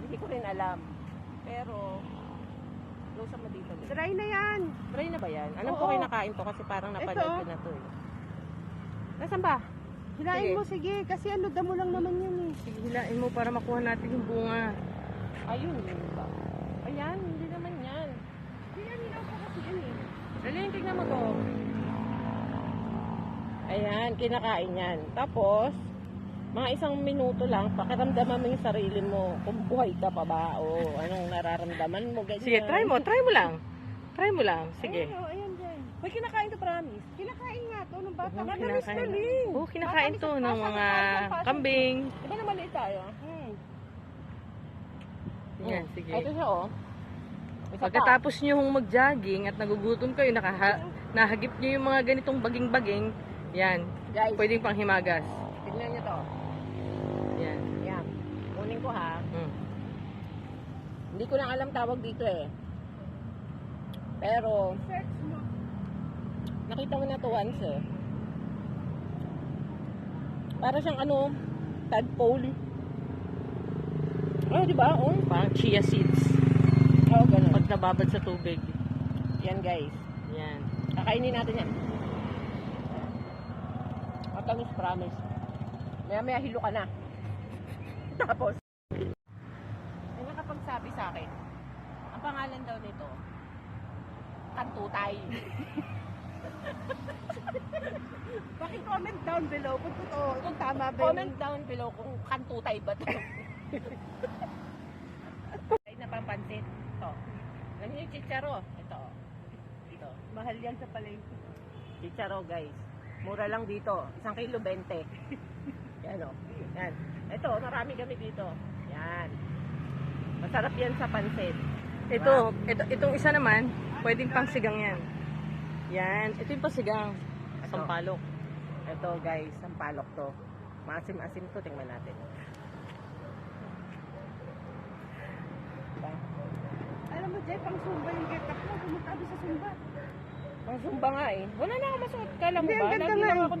Hindi ko rin alam. Pero, close mo dito. Dry na yan. Dry na ba yan? Alam ko Oo. kinakain to kasi parang napanood Ito. ko na to eh. Nasaan ba? Hilain Sige. mo, sige. Kasi ano, damo lang naman yun eh. Sige, hilain mo para makuha natin yung bunga. Ayun, yun ba? Ayan, hindi naman yan. Hindi yan, hilaw ko kasi yan eh. Dali, tignan mo to. Ayan, kinakain yan. Tapos, mga 1 minuto lang, pakiramdaman mo yung sarili mo. Kung buhay ka pa ba o anong nararamdaman mo. Ganyan. Sige, try mo lang. Try mo lang, sige. Ayan, oh, ayan dyan. May kinakain to, promise. Kinakain nga to nung bata. Oo, Matamis kinakain. galing. Oo, kinakain to ng Matamis mga ang passion. kambing. Di ba na maliit tayo? Yan, sige. Ito siya, oh. Isa pa. Pagkatapos nyo hong mag-jogging at nagugutom kayo, nahagip nyo yung mga ganitong baging-baging, yan, Guys, pwedeng pang himagas. tignan nyo to. Yan. Yan. Kunin ko ha. Mm. Hindi ko lang alam tawag dito eh. Pero, Search mo. nakita mo na to once eh. Para siyang ano, tadpole. Oh, di ba? Oh, Parang chia seeds. oh ganun. Pag nababad sa tubig. Yan guys. Yan. Kakainin natin yan. Matamis, promise. Maya-maya hilo ka na. Tapos, may nakapagsabi sa akin, ang pangalan daw nito, Kantutay. Paki-comment down below kung totoo, kung tama ba Comment down below kung Kantutay ba ito. Ay, napapansin. Ito. Alam niyo yung chicharo? Ito. Ito. Mahal yan sa palengke. Chicharo guys. Mura lang dito. 1 kilo 20. Yan o. Yan. Ito, marami kami dito. Yan. Masarap yan sa pansit. Itong isa naman, pwedeng pang sigang yan. Yan. Ito yung pasigang. Ito. Sampalok. Ito guys, sampalok to. Maasim-asim to. Tingnan natin. Diba? Alam mo, Jay, pang Zumba yung get up mo. Pumunta doon sa Zumba. Ang zumba nga eh. Wala na ako masuot. Kala mo Hindi, ba? ang ganda Lagi nga lang eh. ako